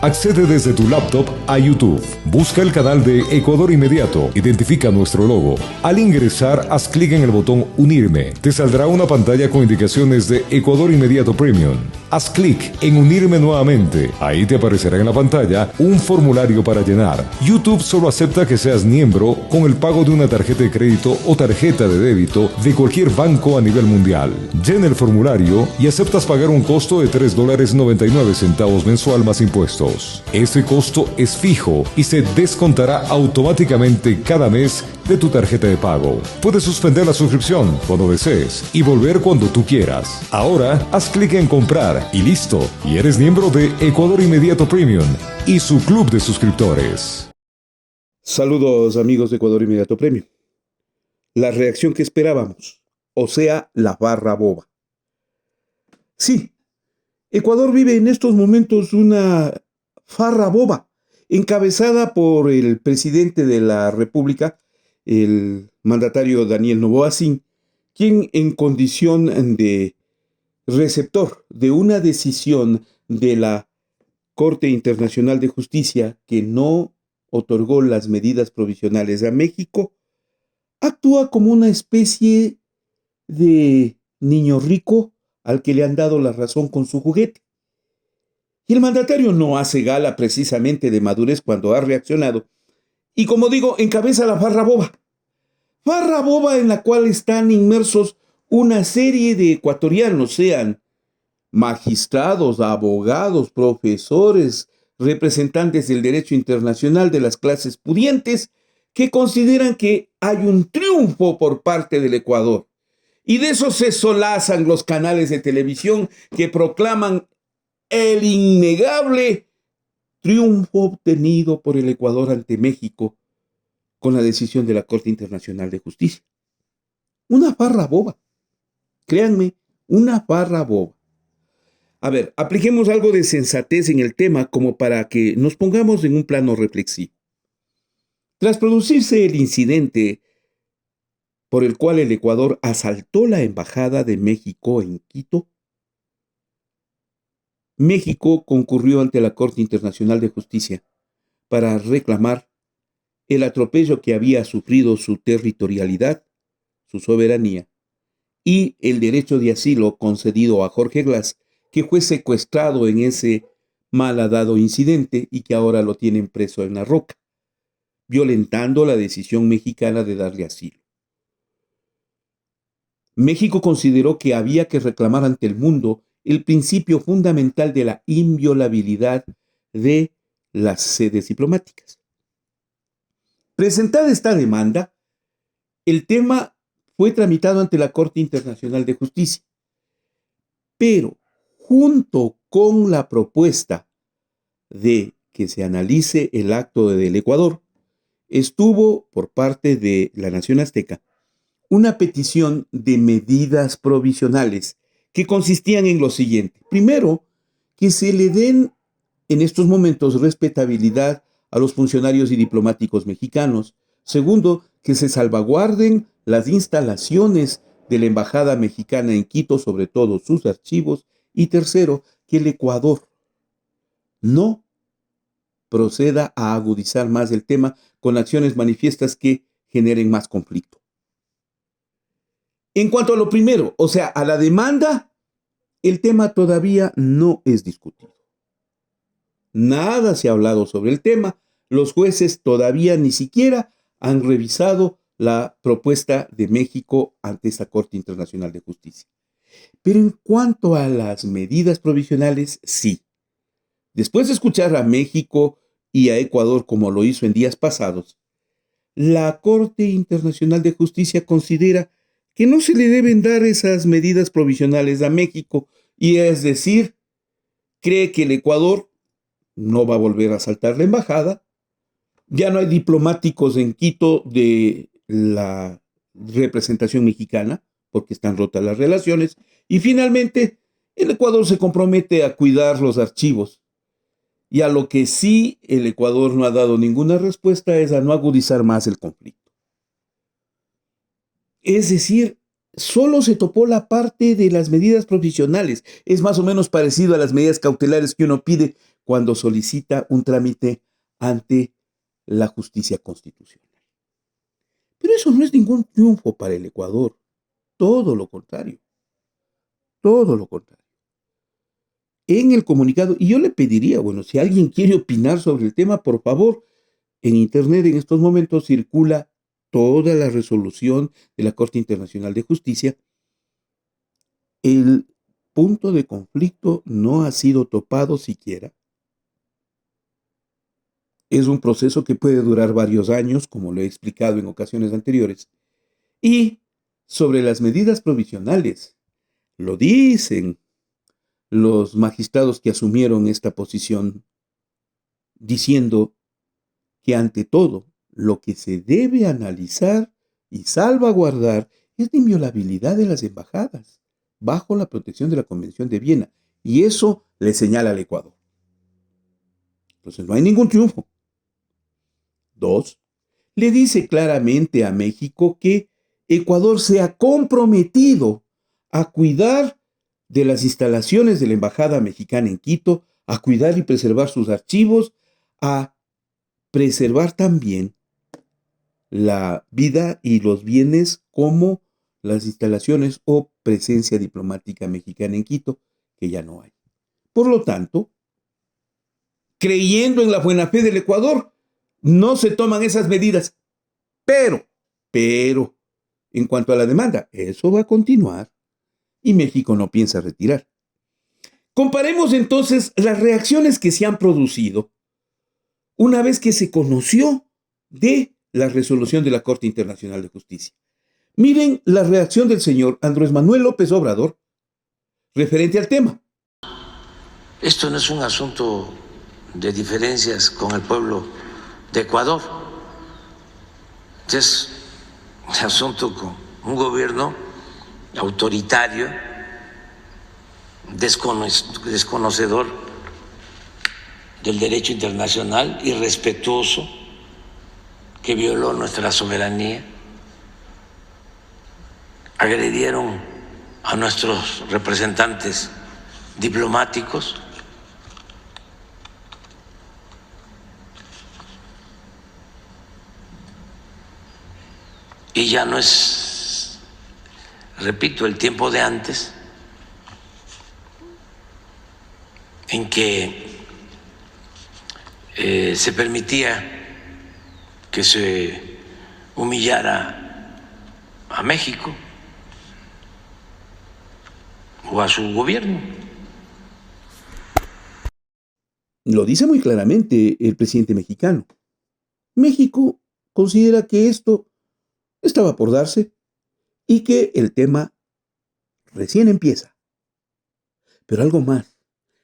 Accede desde tu laptop a YouTube. Busca el canal de Ecuador Inmediato. Identifica nuestro logo. Al ingresar, haz clic en el botón Unirme. Te saldrá una pantalla con indicaciones de Ecuador Inmediato Premium. Haz clic en Unirme nuevamente. Ahí te aparecerá en la pantalla un formulario para llenar. YouTube solo acepta que seas miembro con el pago de una tarjeta de crédito o tarjeta de débito de cualquier banco a nivel mundial. Llena el formulario y aceptas pagar un costo de $3.99 mensual más impuestos. Este costo es fijo y se descontará automáticamente cada mes de tu tarjeta de pago. Puedes suspender la suscripción cuando desees y volver cuando tú quieras. Ahora haz clic en comprar y listo, y eres miembro de Ecuador Inmediato Premium y su club de suscriptores. Saludos amigos de Ecuador Inmediato Premium. La reacción que esperábamos, o sea, la barra boba. Sí, Ecuador vive en estos momentos una farra boba, encabezada por el presidente de la República, el mandatario Daniel Noboa Sin, quien en condición de receptor de una decisión de la Corte Internacional de Justicia que no otorgó las medidas provisionales a México, actúa como una especie de niño rico al que le han dado la razón con su juguete. Y el mandatario no hace gala precisamente de madurez cuando ha reaccionado. Y como digo, encabeza la farra boba. Farra boba en la cual están inmersos una serie de ecuatorianos, sean magistrados, abogados, profesores, representantes del derecho internacional de las clases pudientes, que consideran que hay un triunfo por parte del Ecuador. Y de eso se solazan los canales de televisión que proclaman el innegable triunfo obtenido por el Ecuador ante México con la decisión de la Corte Internacional de Justicia. Una farra boba. Créanme, una farra boba. A ver, apliquemos algo de sensatez en el tema como para que nos pongamos en un plano reflexivo. Tras producirse el incidente por el cual el Ecuador asaltó la Embajada de México en Quito, México concurrió ante la Corte Internacional de Justicia para reclamar el atropello que había sufrido su territorialidad, su soberanía y el derecho de asilo concedido a Jorge Glass, que fue secuestrado en ese malhadado incidente y que ahora lo tienen preso en La Roca, violentando la decisión mexicana de darle asilo. México consideró que había que reclamar ante el mundo el principio fundamental de la inviolabilidad de las sedes diplomáticas. Presentada esta demanda, el tema fue tramitado ante la Corte Internacional de Justicia, pero junto con la propuesta de que se analice el acto del Ecuador, estuvo por parte de la Nación Azteca una petición de medidas provisionales que consistían en lo siguiente. Primero, que se le den en estos momentos respetabilidad a los funcionarios y diplomáticos mexicanos. Segundo, que se salvaguarden las instalaciones de la Embajada Mexicana en Quito, sobre todo sus archivos. Y tercero, que el Ecuador no proceda a agudizar más el tema con acciones manifiestas que generen más conflicto. En cuanto a lo primero, o sea, a la demanda, el tema todavía no es discutido. Nada se ha hablado sobre el tema. Los jueces todavía ni siquiera han revisado la propuesta de México ante esta Corte Internacional de Justicia. Pero en cuanto a las medidas provisionales, sí. Después de escuchar a México y a Ecuador como lo hizo en días pasados, la Corte Internacional de Justicia considera que no se le deben dar esas medidas provisionales a México, y es decir, cree que el Ecuador no va a volver a asaltar la embajada, ya no hay diplomáticos en Quito de la representación mexicana, porque están rotas las relaciones, y finalmente el Ecuador se compromete a cuidar los archivos. Y a lo que sí el Ecuador no ha dado ninguna respuesta es a no agudizar más el conflicto. Es decir, solo se topó la parte de las medidas provisionales. Es más o menos parecido a las medidas cautelares que uno pide cuando solicita un trámite ante la justicia constitucional. Pero eso no es ningún triunfo para el Ecuador. Todo lo contrario. Todo lo contrario. En el comunicado, y yo le pediría, bueno, si alguien quiere opinar sobre el tema, por favor, en Internet en estos momentos circula toda la resolución de la Corte Internacional de Justicia. El punto de conflicto no ha sido topado siquiera. Es un proceso que puede durar varios años, como lo he explicado en ocasiones anteriores. Y sobre las medidas provisionales, lo dicen los magistrados que asumieron esta posición, diciendo que ante todo lo que se debe analizar y salvaguardar es la inviolabilidad de las embajadas bajo la protección de la Convención de Viena. Y eso le señala al Ecuador. Entonces no hay ningún triunfo. 2. Le dice claramente a México que Ecuador se ha comprometido a cuidar de las instalaciones de la Embajada Mexicana en Quito, a cuidar y preservar sus archivos, a preservar también la vida y los bienes como las instalaciones o presencia diplomática mexicana en Quito, que ya no hay. Por lo tanto, creyendo en la buena fe del Ecuador, no se toman esas medidas. Pero, en cuanto a la demanda, eso va a continuar y México no piensa retirar. Comparemos entonces las reacciones que se han producido una vez que se conoció de la resolución de la Corte Internacional de Justicia. Miren la reacción del señor Andrés Manuel López Obrador referente al tema. Esto no es un asunto de diferencias con el pueblo de Ecuador. Es un asunto con un gobierno autoritario, desconocedor del derecho internacional, irrespetuoso, que violó nuestra soberanía. Agredieron a nuestros representantes diplomáticos. Y ya no es, repito, el tiempo de antes, en que se permitía que se humillara a México o a su gobierno. Lo dice muy claramente el presidente mexicano. México considera que esto estaba por darse y que el tema recién empieza. Pero algo más,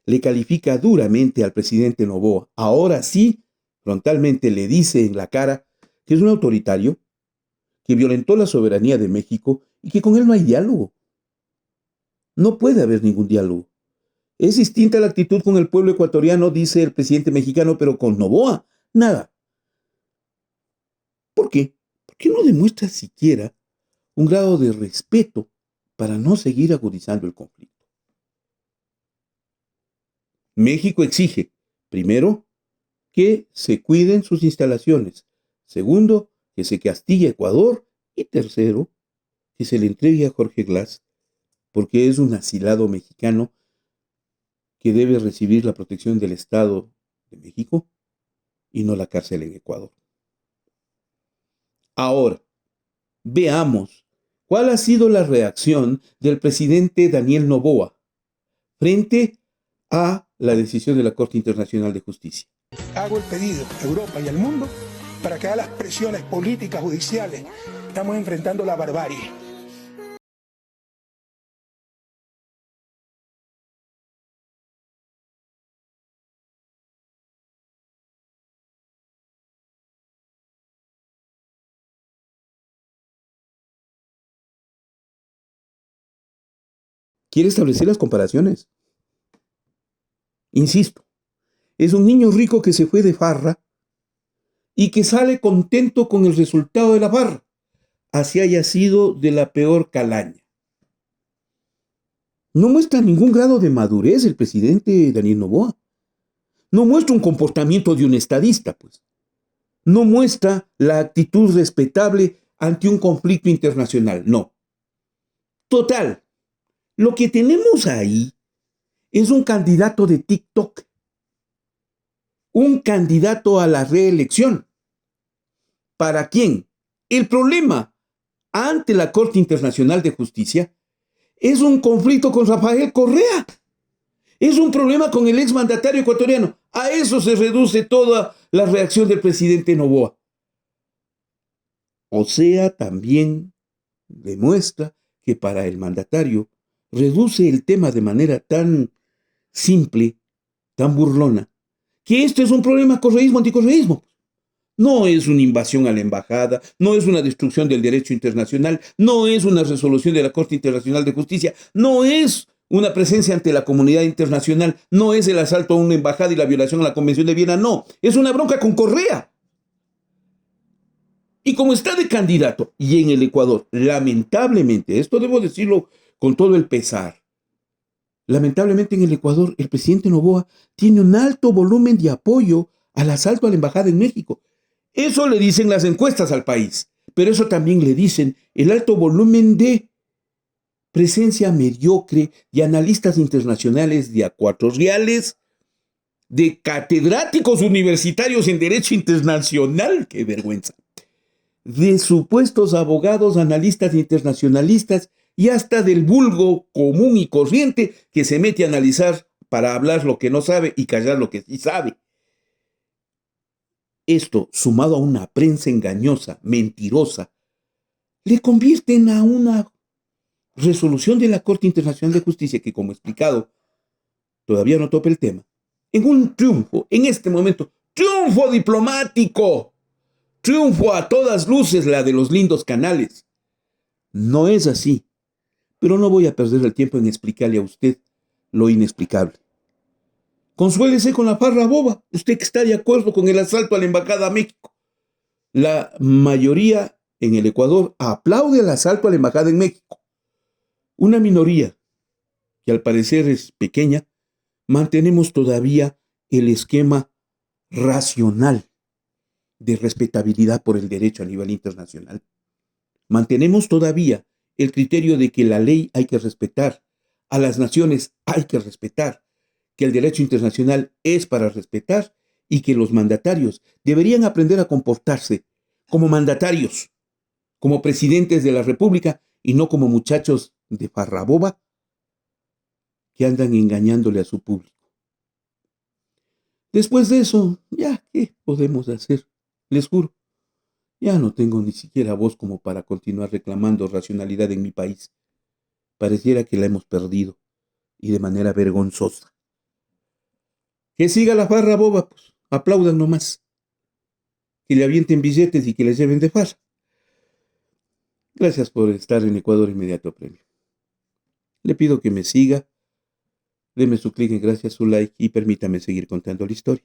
le califica duramente al presidente Noboa. Ahora sí, frontalmente le dice en la cara que es un autoritario, que violentó la soberanía de México y que con él no hay diálogo. No puede haber ningún diálogo. Es distinta la actitud con el pueblo ecuatoriano, dice el presidente mexicano, pero con Noboa, nada. ¿Por qué? ¿Por qué no demuestra siquiera un grado de respeto para no seguir agudizando el conflicto? México exige, primero, que se cuiden sus instalaciones. Segundo, que se castigue a Ecuador. Y tercero, que se le entregue a Jorge Glass, porque es un asilado mexicano que debe recibir la protección del Estado de México y no la cárcel en Ecuador. Ahora, veamos cuál ha sido la reacción del presidente Daniel Noboa frente a la decisión de la Corte Internacional de Justicia. Hago el pedido a Europa y al mundo para que haga las presiones políticas, judiciales. Estamos enfrentando la barbarie. Quiere establecer las comparaciones. Insisto, es un niño rico que se fue de farra y que sale contento con el resultado de la farra, así haya sido de la peor calaña. No muestra ningún grado de madurez el presidente Daniel Noboa. No muestra un comportamiento de un estadista, pues. No muestra la actitud respetable ante un conflicto internacional, no. Total, lo que tenemos ahí es un candidato de TikTok, un candidato a la reelección. ¿Para quién? El problema ante la Corte Internacional de Justicia es un conflicto con Rafael Correa. Es un problema con el exmandatario ecuatoriano. A eso se reduce toda la reacción del presidente Noboa. O sea, también demuestra que para el mandatario reduce el tema de manera tan simple, tan burlona, que esto es un problema correísmo-anticorreísmo. No es una invasión a la embajada, no es una destrucción del derecho internacional, no es una resolución de la Corte Internacional de Justicia, no es una presencia ante la comunidad internacional, no es el asalto a una embajada y la violación a la Convención de Viena, no, es una bronca con Correa. Y como está de candidato, y en el Ecuador, lamentablemente, esto debo decirlo con todo el pesar, lamentablemente en el Ecuador el presidente Noboa tiene un alto volumen de apoyo al asalto a la embajada en México. Eso le dicen las encuestas al país, pero eso también le dicen el alto volumen de presencia mediocre de analistas internacionales de A4 de catedráticos universitarios en Derecho Internacional, ¡qué vergüenza!, de supuestos abogados, analistas internacionalistas y hasta del vulgo común y corriente que se mete a analizar para hablar lo que no sabe y callar lo que sí sabe. Esto, sumado a una prensa engañosa, mentirosa, le convierten a una resolución de la Corte Internacional de Justicia que, como he explicado, todavía no topa el tema, en un triunfo, en este momento, triunfo diplomático, triunfo a todas luces, la de los lindos canales. No es así, pero no voy a perder el tiempo en explicarle a usted lo inexplicable. Consuélese con la farra boba, usted que está de acuerdo con el asalto a la Embajada a México. La mayoría en el Ecuador aplaude el asalto a la Embajada en México. Una minoría, que al parecer es pequeña, mantenemos todavía el esquema racional de respetabilidad por el derecho a nivel internacional. Mantenemos todavía el criterio de que la ley hay que respetar, a las naciones hay que respetar, que el derecho internacional es para respetar y que los mandatarios deberían aprender a comportarse como mandatarios, como presidentes de la República y no como muchachos de farra boba que andan engañándole a su público. Después de eso, ya, ¿qué podemos hacer? Les juro, ya no tengo ni siquiera voz como para continuar reclamando racionalidad en mi país. Pareciera que la hemos perdido, y de manera vergonzosa. Que siga la farra boba, pues, aplaudan nomás. Que le avienten billetes y que les lleven de farra. Gracias por estar en Ecuador Inmediato Premio. Le pido que me siga, deme su clic en gracias, su like y permítame seguir contando la historia.